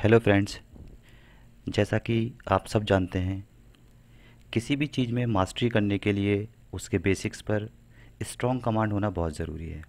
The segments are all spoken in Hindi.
Hello friends. जैसा कि आप सब जानते हैं, किसी भी चीज़ में मास्टरी करने के लिए उसके बेसिक्स पर स्ट्रॉन्ग कमांड होना बहुत ज़रूरी है,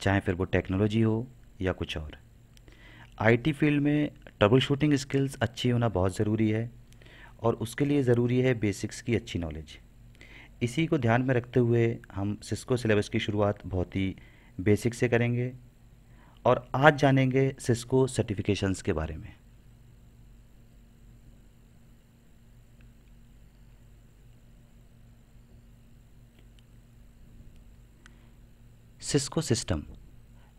चाहे फिर वो टेक्नोलॉजी हो या कुछ और। आईटी फील्ड में ट्रबल शूटिंग स्किल्स अच्छी होना बहुत ज़रूरी है और उसके लिए ज़रूरी है बेसिक्स की अच्छी नॉलेज। इसी को ध्यान में रखते हुए हम सिस्को सिलेबस की शुरुआत बहुत ही बेसिक से करेंगे और आज जानेंगे सिस्को सर्टिफिकेशंस के बारे में। सिस्को सिस्टम,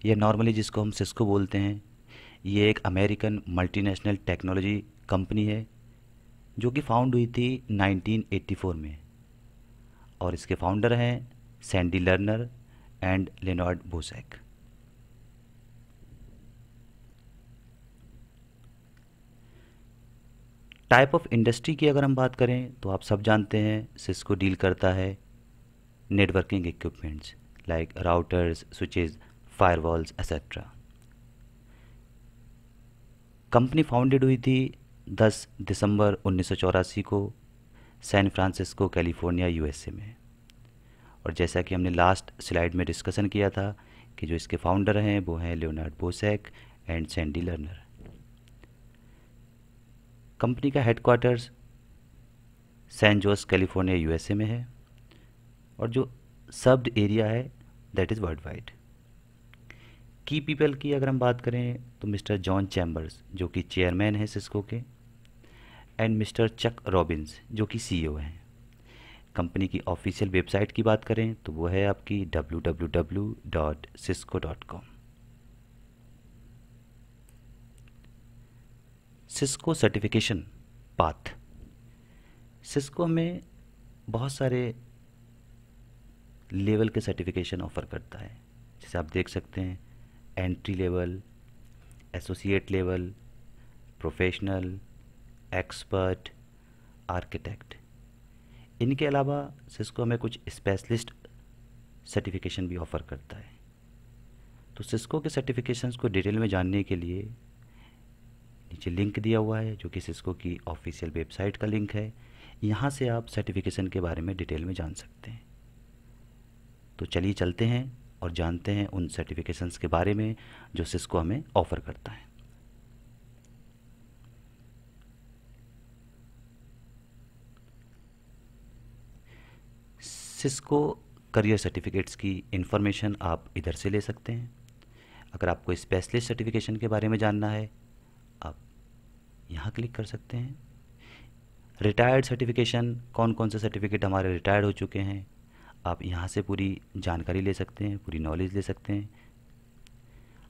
ये नॉर्मली जिसको हम सिस्को बोलते हैं, ये एक अमेरिकन मल्टीनेशनल टेक्नोलॉजी कंपनी है जो कि फाउंड हुई थी 1984 में। और इसके फाउंडर हैं Sandy Lerner and Leonard Bosack. Type of industry की अगर हम बात करें तो आप सब जानते हैं सिस्को डील करता है networking equipments like routers, switches, firewalls etcetera. Company founded हुई थी 10 दिसंबर 1984 को सैन फ्रांसिस्को कैलिफोर्निया यूएसए में। और जैसा कि हमने लास्ट स्लाइड में डिस्कशन किया था कि जो इसके फाउंडर हैं वो हैं Leonard Bosack and Sandy Lerner. Company का headquarters San Jose California USA में है और जो सर्व्ड एरिया है दैट इज़ वर्ल्ड वाइड। की पीपल की अगर हम बात करें तो मिस्टर जॉन चैम्बर्स जो कि चेयरमैन है सिस्को के, एंड मिस्टर चक रॉबिन्स जो कि सीईओ हैं। कंपनी की ऑफिशियल वेबसाइट की बात करें तो वो है आपकी www.cisco.com। Cisco certification path. Cisco में बहुत सारे लेवल के सर्टिफिकेशन ऑफ़र करता है, जैसे आप देख सकते हैं entry level, associate level, professional, expert, architect. इनके अलावा सिस्को में कुछ स्पेशलिस्ट सर्टिफिकेशन भी ऑफ़र करता है। तो सिस्को के सर्टिफिकेशंस को डिटेल में जानने के लिए नीचे लिंक दिया हुआ है जो कि सिस्को की ऑफिशियल वेबसाइट का लिंक है। यहाँ से आप सर्टिफिकेशन के बारे में डिटेल में जान सकते हैं। तो चलिए चलते हैं और जानते हैं उन सर्टिफिकेशंस के बारे में जो सिस्को हमें ऑफ़र करता है। सिस्को करियर सर्टिफिकेट्स की इंफॉर्मेशन आप इधर से ले सकते हैं। अगर आपको स्पेशलिस्ट सर्टिफिकेशन के बारे में जानना है आप यहाँ क्लिक कर सकते हैं। रिटायर्ड सर्टिफिकेशन, कौन कौन से सर्टिफिकेट हमारे रिटायर्ड हो चुके हैं, आप यहाँ से पूरी जानकारी ले सकते हैं, पूरी नॉलेज ले सकते हैं।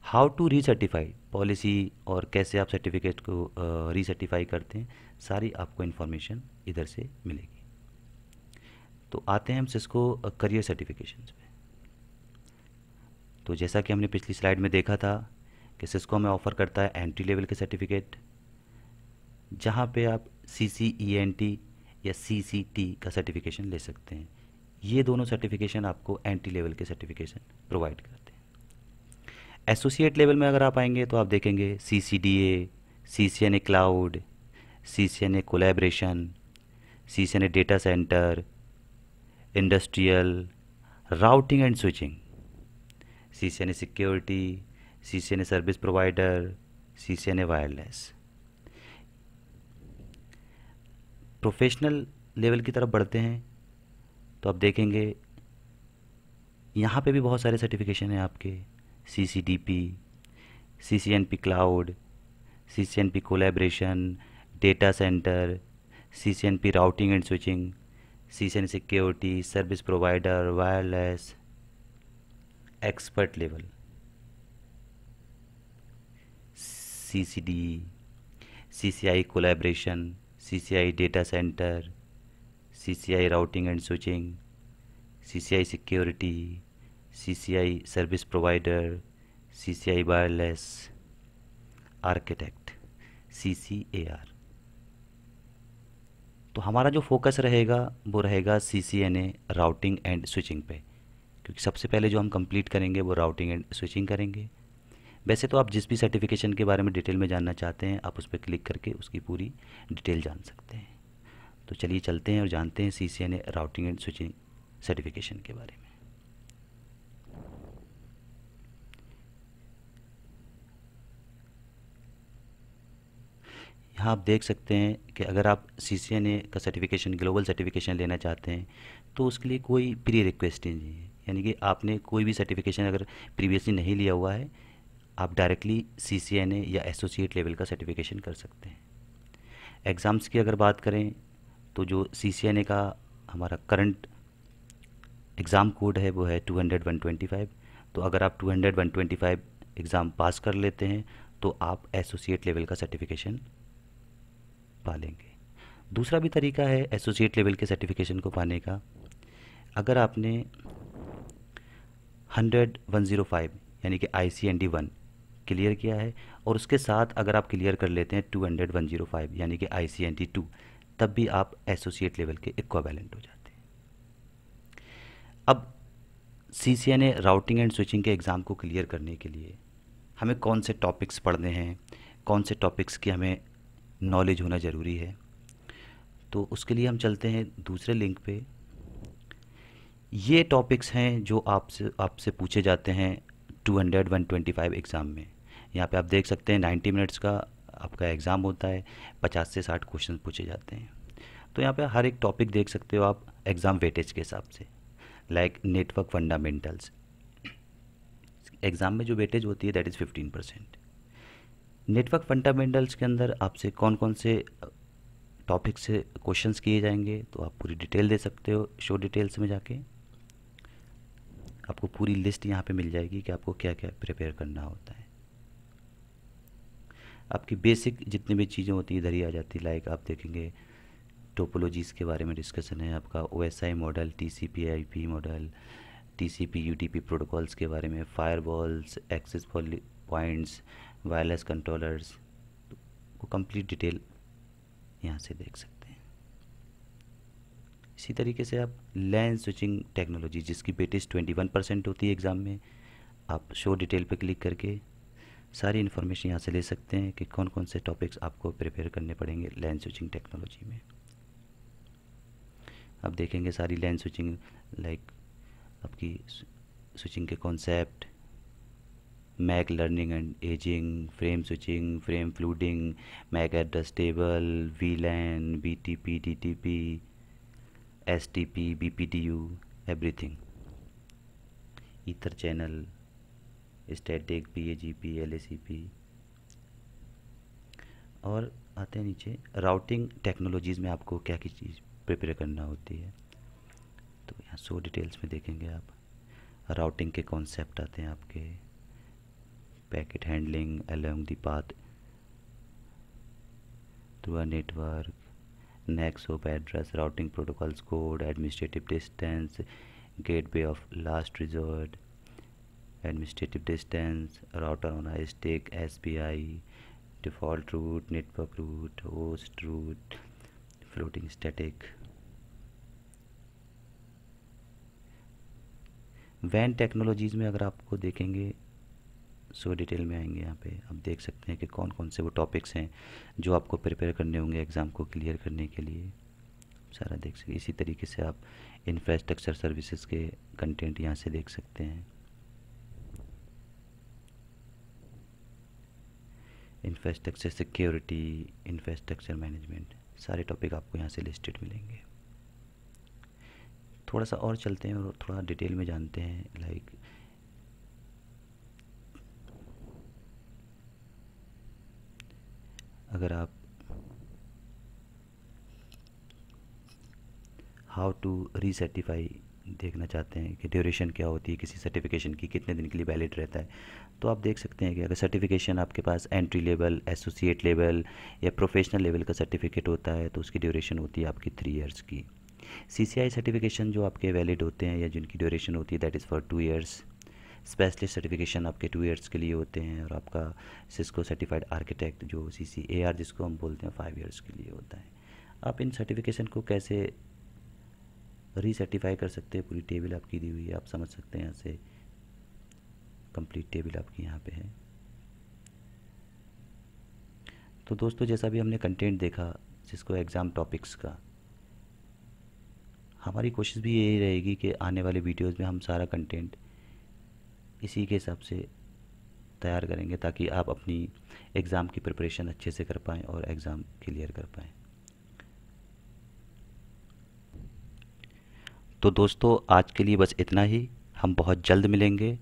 हाउ टू रीसर्टिफाई पॉलिसी और कैसे आप सर्टिफिकेट को रीसर्टिफाई करते हैं, सारी आपको इन्फॉर्मेशन इधर से मिलेगी। तो आते हैं हम सिस्को करियर सर्टिफिकेशंस पे। तो जैसा कि हमने पिछली स्लाइड में देखा था कि सिस्को हमें ऑफ़र करता है एंट्री लेवल के सर्टिफिकेट, जहाँ पे आप CCENT या CCT का सर्टिफिकेशन ले सकते हैं। ये दोनों सर्टिफिकेशन आपको एंट्री लेवल के सर्टिफिकेशन प्रोवाइड करते हैं। एसोसिएट लेवल में अगर आप आएंगे तो आप देखेंगे CCDA, CCNA cloud, CCNA collaboration, CCNA data centre, industrial, routing and switching, CCNA security, CCNA service provider, CCNA wireless. Professional level की तरफ बढ़ते हैं तो आप देखेंगे यहाँ पे भी बहुत सारे सर्टिफिकेशन हैं आपके। CCDP, CCNP cloud, CCNP collaboration, data centre, CCNP routing and switching, CCNA security, service provider, wireless, expert level, CCD, CCI collaboration, CCI data centre, CCI routing and switching, CCI security, CCI service provider, CCI wireless, architect, CCAR। तो हमारा जो फोकस रहेगा वो रहेगा CCNA राउटिंग एंड स्विचिंग पे, क्योंकि सबसे पहले जो हम कंप्लीट करेंगे वो राउटिंग एंड स्विचिंग करेंगे। वैसे तो आप जिस भी सर्टिफिकेशन के बारे में डिटेल में जानना चाहते हैं आप उस पर क्लिक करके उसकी पूरी डिटेल जान सकते हैं। तो चलिए चलते हैं और जानते हैं CCNA routing and switching certification के बारे में। यहाँ आप देख सकते हैं कि अगर आप CCNA का सर्टिफिकेशन ग्लोबल सर्टिफिकेशन लेना चाहते हैं तो उसके लिए कोई प्री रिक्वेस्ट नहीं है, यानी कि आपने कोई भी सर्टिफिकेशन अगर प्रीवियसली नहीं लिया हुआ है आप डायरेक्टली CCNA या एसोसिएट लेवल का सर्टिफिकेशन कर सकते हैं। एग्ज़ाम्स की अगर बात करें तो जो CCNA का हमारा करंट एग्ज़ाम कोड है वो है 200-125। तो अगर आप 200-125 एग्ज़ाम पास कर लेते हैं तो आप एसोसिएट लेवल का सर्टिफिकेशन पा लेंगे। दूसरा भी तरीका है एसोसिएट लेवल के सर्टिफिकेशन को पाने का। अगर आपने 100-105 यानी कि ICND 1 क्लियर किया है और उसके साथ अगर आप क्लियर कर लेते हैं 200-105 यानी कि ICND 2, तब भी आप एसोसिएट लेवल के इक्विवेलेंट हो जाते हैं। अब CCNA राउटिंग एंड स्विचिंग के एग्ज़ाम को क्लियर करने के लिए हमें कौन से टॉपिक्स पढ़ने हैं, कौन से टॉपिक्स की हमें नॉलेज होना ज़रूरी है, तो उसके लिए हम चलते हैं दूसरे लिंक पे। ये टॉपिक्स हैं जो आपसे पूछे जाते हैं 200-125 एग्ज़ाम में। यहाँ पे आप देख सकते हैं 90 मिनट्स का आपका एग्ज़ाम होता है, 50 से 60 क्वेश्चन पूछे जाते हैं। तो यहाँ पे हर एक टॉपिक देख सकते हो आप एग्ज़ाम वेटेज के हिसाब से। लाइक नेटवर्क फंडामेंटल्स, एग्ज़ाम में जो वेटेज होती है दैट इज़ 15%। नेटवर्क फंडामेंटल्स के अंदर आपसे कौन कौन से टॉपिक से क्वेश्चंस किए जाएंगे तो आप पूरी डिटेल दे सकते हो। शो डिटेल्स में जाके आपको पूरी लिस्ट यहाँ पे मिल जाएगी कि आपको क्या क्या प्रिपेयर करना होता है। आपकी बेसिक जितनी भी चीज़ें होती हैं इधर ही आ जाती है। लाइक आप देखेंगे टोपोलॉजीज़ के बारे में डिस्कशन है, आपका OSI model, TCP/IP model, TCP/UDP protocols के बारे में, firewalls, access points, wireless controllers को कंप्लीट डिटेल यहाँ से देख सकते हैं। इसी तरीके से आप लैन स्विचिंग टेक्नोलॉजी जिसकी वेटेज 21% होती है एग्ज़ाम में, आप शो डिटेल पे क्लिक करके सारी इन्फॉर्मेशन यहाँ से ले सकते हैं कि कौन कौन से टॉपिक्स आपको प्रिपेयर करने पड़ेंगे लैन स्विचिंग टेक्नोलॉजी में। आप देखेंगे सारी लैन स्विचिंग, लाइक आपकी स्विचिंग के concept, MAC learning and ageing, frame switching, frame flooding, MAC address table, VLAN, BTP, DTP, STP, BPDU, everything, ether channel, static, PAGP, LACP। और आते हैं नीचे राउटिंग टेक्नोलॉजीज़ में आपको क्या क्या चीज़ प्रिपेयर करना होती है। तो यहाँ शो डिटेल्स में देखेंगे आप राउटिंग के कॉन्सेप्ट आते हैं आपके, packet handling along the path through a network, next hop address, routing protocols code, administrative distance, gateway of last resort, administrative distance, router on a stick, SPI, default route, network route, host route, floating static. वैन टेक्नोलॉजीज़ में अगर आपको देखेंगे सो डिटेल में आएंगे, यहाँ पे आप देख सकते हैं कि कौन कौन से वो टॉपिक्स हैं जो आपको प्रिपेयर करने होंगे एग्ज़ाम को क्लियर करने के लिए, सारा देख सकते। इसी तरीके से आप इंफ्रास्ट्रक्चर सर्विसेज के कंटेंट यहाँ से देख सकते हैं। इंफ्रास्ट्रक्चर सिक्योरिटी, इंफ्रास्ट्रक्चर मैनेजमेंट, सारे टॉपिक आपको यहाँ से लिस्टेड मिलेंगे। थोड़ा सा और चलते हैं और थोड़ा डिटेल में जानते हैं। लाइक अगर आप हाउ टू रीसर्टिफाई देखना चाहते हैं कि ड्यूरेशन क्या होती है किसी सर्टिफिकेशन की, कितने दिन के लिए वैलिड रहता है, तो आप देख सकते हैं कि अगर सर्टिफिकेशन आपके पास एंट्री लेवल, एसोसिएट लेवल या प्रोफेशनल लेवल का सर्टिफिकेट होता है तो उसकी ड्यूरेशन होती है आपकी 3 इयर्स की। CCI सर्टिफिकेशन जो आपके वैलिड होते हैं या जिनकी ड्यूरेशन होती है that is for 2 years. Specialist certification आपके 2 इयर्स के लिए होते हैं और आपका सिस्को सर्टिफाइड आर्किटेक्ट जो CCAR जिसको हम बोलते हैं 5 इयर्स के लिए होता है। आप इन सर्टिफिकेशन को कैसे रीसर्टिफाई कर सकते हैं, पूरी टेबल आपकी दी हुई है, आप समझ सकते हैं यहाँ से। कंप्लीट टेबल आपकी यहाँ पे है। तो दोस्तों, जैसा भी हमने कंटेंट देखा जिसको एग्ज़ाम टॉपिक्स का, हमारी कोशिश भी यही रहेगी कि आने वाले वीडियोस में हम सारा कंटेंट इसी के हिसाब से तैयार करेंगे ताकि आप अपनी एग्ज़ाम की प्रिपरेशन अच्छे से कर पाएँ और एग्ज़ाम क्लियर कर पाएँ। तो दोस्तों, आज के लिए बस इतना ही। हम बहुत जल्द मिलेंगे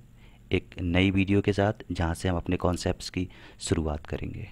एक नई वीडियो के साथ, जहां से हम अपने कॉन्सेप्ट्स की शुरुआत करेंगे।